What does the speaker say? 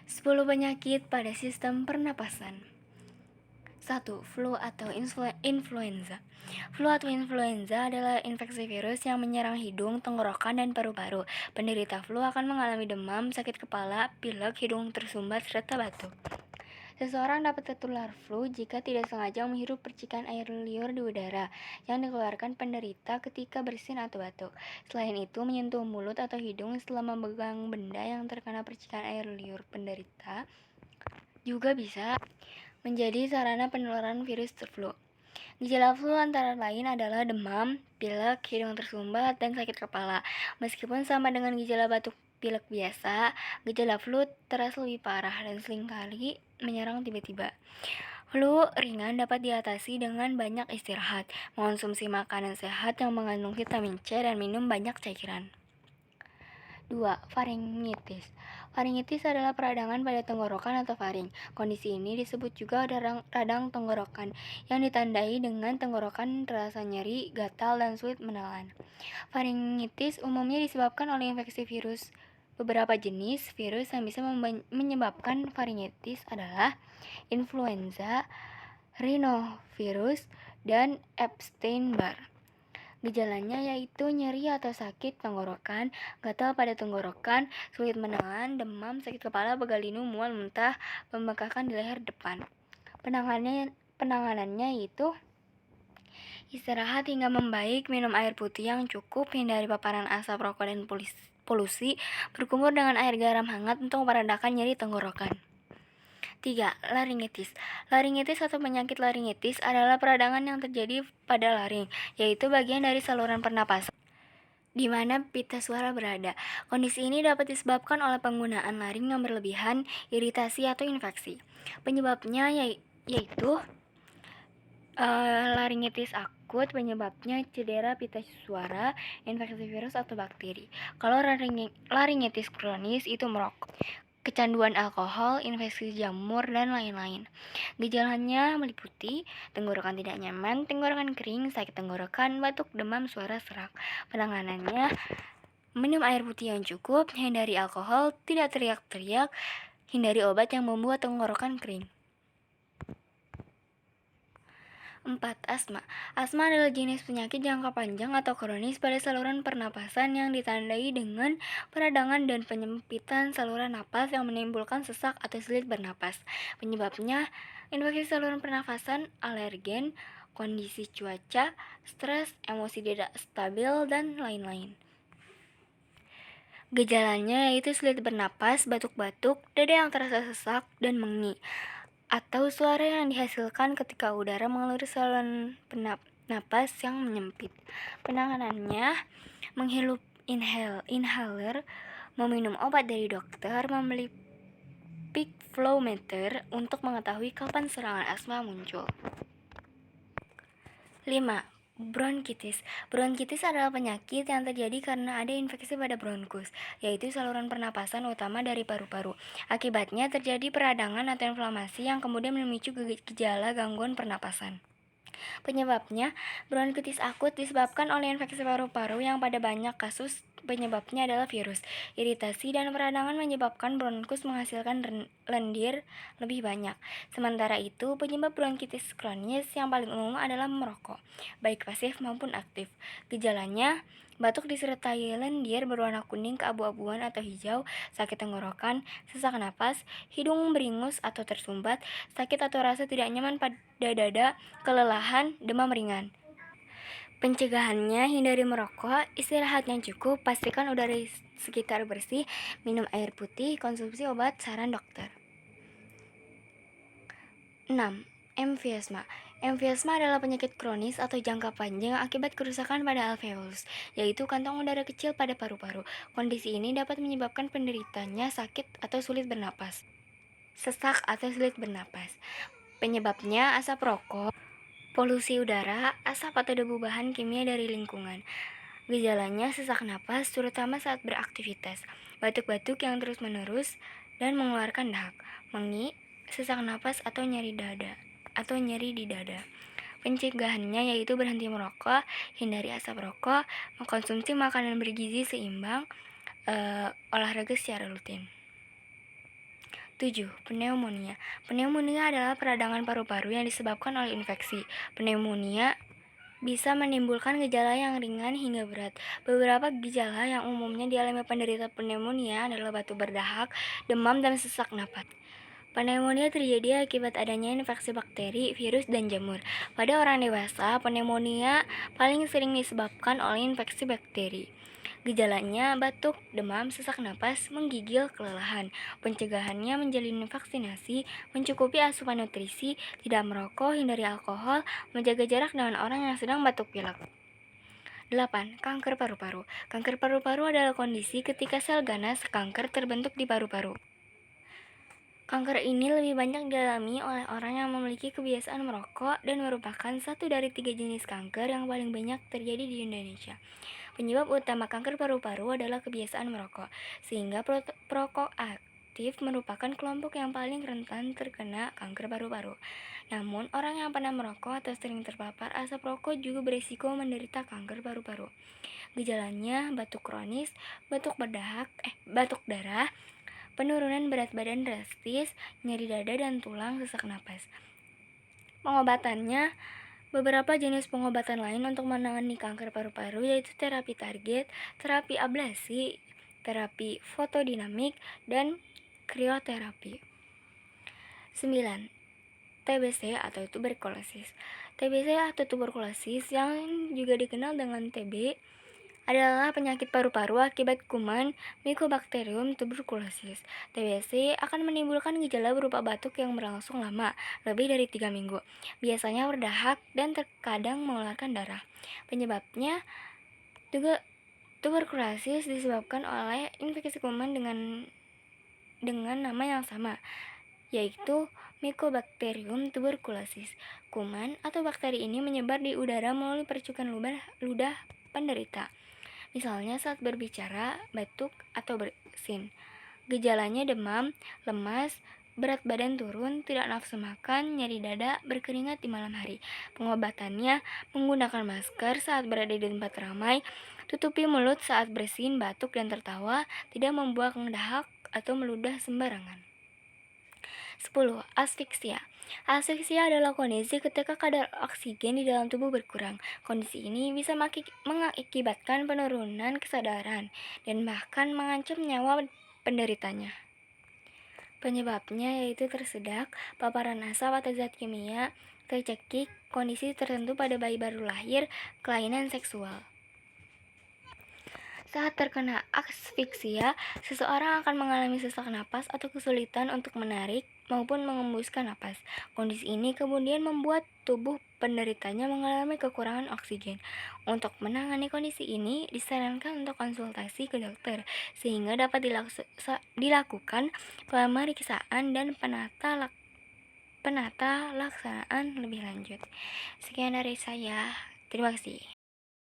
10 penyakit pada sistem pernapasan. 1. Flu atau influenza. Flu atau influenza adalah infeksi virus yang menyerang hidung, tenggorokan, dan paru-paru. Penderita flu akan mengalami demam, sakit kepala, pilek, hidung tersumbat, serta batuk. Seseorang dapat tertular flu jika tidak sengaja menghirup percikan air liur di udara yang dikeluarkan penderita ketika bersin atau batuk. Selain itu, menyentuh mulut atau hidung setelah memegang benda yang terkena percikan air liur penderita juga bisa menjadi sarana penularan virus flu. Gejala flu antara lain adalah demam, pilek, hidung tersumbat, dan sakit kepala. Meskipun sama dengan gejala batuk pilek biasa, gejala flu terasa lebih parah dan seringkali menyerang tiba-tiba. Flu ringan dapat diatasi dengan banyak istirahat, mengonsumsi makanan sehat yang mengandung vitamin C, dan minum banyak cairan. 2. Faringitis. Faringitis adalah peradangan pada tenggorokan atau faring. Kondisi ini disebut juga radang tenggorokan, yang ditandai dengan tenggorokan terasa nyeri, gatal, dan sulit menelan. Faringitis umumnya disebabkan oleh infeksi virus. Beberapa jenis virus yang bisa menyebabkan faringitis adalah influenza, rhinovirus, dan Epstein-Barr. Gejalanya yaitu nyeri atau sakit tenggorokan, gatal pada tenggorokan, sulit menelan, demam, sakit kepala, pegal linu, mual, muntah, pembengkakan di leher depan. Penanganannya yaitu istirahat hingga membaik, minum air putih yang cukup, hindari paparan asap rokok dan polusi, berkumur dengan air garam hangat untuk meredakan nyeri tenggorokan. 3. Laringitis. Laringitis atau penyakit laringitis adalah peradangan yang terjadi pada laring, yaitu bagian dari saluran pernapasan di mana pita suara berada. Kondisi ini dapat disebabkan oleh penggunaan laring yang berlebihan, iritasi, atau infeksi. Penyebabnya yaitu laringitis akut, penyebabnya cedera pita suara, infeksi virus atau bakteri. Kalau laringitis kronis itu merokok, kecanduan alkohol, infeksi jamur, dan lain-lain. Gejalanya meliputi tenggorokan tidak nyaman, tenggorokan kering, sakit tenggorokan, batuk, demam, suara serak. Penanganannya minum air putih yang cukup, hindari alkohol, tidak teriak-teriak, hindari obat yang membuat tenggorokan kering. 4. Asma. Asma adalah jenis penyakit jangka panjang atau kronis pada saluran pernapasan yang ditandai dengan peradangan dan penyempitan saluran napas yang menimbulkan sesak atau sulit bernapas. Penyebabnya infeksi saluran pernapasan, alergen, kondisi cuaca, stres, emosi tidak stabil, dan lain-lain. Gejalanya yaitu sulit bernapas, batuk-batuk, dada yang terasa sesak, dan mengi, atau suara yang dihasilkan ketika udara mengaliri saluran napas yang menyempit. Penanganannya menghirup inhaler, meminum obat dari dokter, membeli peak flow meter untuk mengetahui kapan serangan asma muncul. 5. Bronkitis. Bronkitis adalah penyakit yang terjadi karena ada infeksi pada bronkus, yaitu saluran pernapasan utama dari paru-paru. Akibatnya terjadi peradangan atau inflamasi yang kemudian memicu gejala gangguan pernapasan. Penyebabnya, bronkitis akut disebabkan oleh infeksi paru-paru yang pada banyak kasus penyebabnya adalah virus. Iritasi dan peradangan menyebabkan bronkus menghasilkan lendir lebih banyak. Sementara itu, penyebab bronkitis kronis yang paling umum adalah merokok, baik pasif maupun aktif. Gejalanya, batuk disertai lendir berwarna kuning keabu-abuan atau hijau, sakit tenggorokan, sesak napas, hidung beringus atau tersumbat, sakit atau rasa tidak nyaman pada dada, kelelahan, demam ringan. Pencegahannya, hindari merokok, istirahat yang cukup, pastikan udara sekitar bersih, minum air putih, konsumsi obat saran dokter. 6. Emfisema. Emfisema adalah penyakit kronis atau jangka panjang akibat kerusakan pada alveolus, yaitu kantong udara kecil pada paru-paru. Kondisi ini dapat menyebabkan penderitanya sakit atau sulit bernapas, sesak atau sulit bernapas. Penyebabnya asap rokok, polusi udara, asap atau debu bahan kimia dari lingkungan. Gejalanya sesak napas, terutama saat beraktivitas, batuk-batuk yang terus-menerus dan mengeluarkan dahak, mengi, sesak napas atau nyeri di dada. Pencegahannya yaitu berhenti merokok, hindari asap rokok, mengkonsumsi makanan bergizi seimbang, olahraga secara rutin. 7. Pneumonia. Pneumonia adalah peradangan paru-paru yang disebabkan oleh infeksi. Pneumonia bisa menimbulkan gejala yang ringan hingga berat. Beberapa gejala yang umumnya dialami penderita pneumonia adalah batuk berdahak, demam, dan sesak napas. Pneumonia terjadi akibat adanya infeksi bakteri, virus, dan jamur. Pada orang dewasa, pneumonia paling sering disebabkan oleh infeksi bakteri. Gejalanya batuk, demam, sesak napas, menggigil, kelelahan. Pencegahannya menjalin vaksinasi, mencukupi asupan nutrisi, tidak merokok, hindari alkohol, menjaga jarak dengan orang yang sedang batuk pilek. 8. Kanker paru-paru. Kanker paru-paru adalah kondisi ketika sel ganas kanker terbentuk di paru-paru. Kanker ini lebih banyak dialami oleh orang yang memiliki kebiasaan merokok dan merupakan satu dari 3 jenis kanker yang paling banyak terjadi di Indonesia. Penyebab utama kanker paru-paru adalah kebiasaan merokok, sehingga perokok aktif merupakan kelompok yang paling rentan terkena kanker paru-paru. Namun, orang yang pernah merokok atau sering terpapar asap rokok juga berisiko menderita kanker paru-paru. Gejalanya batuk kronis, batuk darah, penurunan berat badan drastis, nyeri dada dan tulang, sesak napas. Pengobatannya, beberapa jenis pengobatan lain untuk menangani kanker paru-paru yaitu terapi target, terapi ablasi, terapi fotodinamik, dan krioterapi. 9. TBC atau tuberkulosis. TBC atau tuberkulosis yang juga dikenal dengan TB adalah penyakit paru-paru akibat kuman Mycobacterium tuberculosis. TBC akan menimbulkan gejala berupa batuk yang berlangsung lama, lebih dari 3 minggu. Biasanya berdahak dan terkadang mengeluarkan darah. Penyebabnya tuberkulosis disebabkan oleh infeksi kuman dengan nama yang sama, yaitu Mycobacterium tuberculosis. Kuman atau bakteri ini menyebar di udara melalui percikan ludah penderita. Misalnya saat berbicara, batuk, atau bersin. Gejalanya demam, lemas, berat badan turun, tidak nafsu makan, nyeri dada, berkeringat di malam hari. Pengobatannya menggunakan masker saat berada di tempat ramai, tutupi mulut saat bersin, batuk, dan tertawa, tidak membuang dahak atau meludah sembarangan. 10. Asfiksia. Asfiksia adalah kondisi ketika kadar oksigen di dalam tubuh berkurang. Kondisi ini bisa mengakibatkan penurunan kesadaran dan bahkan mengancam nyawa penderitanya. Penyebabnya yaitu tersedak, paparan asap atau zat kimia, tercekik, kondisi tertentu pada bayi baru lahir, kelainan seksual. Saat terkena asfiksia, seseorang akan mengalami sesak napas atau kesulitan untuk menarik maupun mengembuskan napas. Kondisi ini kemudian membuat tubuh penderitanya mengalami kekurangan oksigen. Untuk menangani kondisi ini, disarankan untuk konsultasi ke dokter, sehingga dapat dilakukan pemeriksaan dan penata laksanaan lebih lanjut. Sekian dari saya. Terima kasih.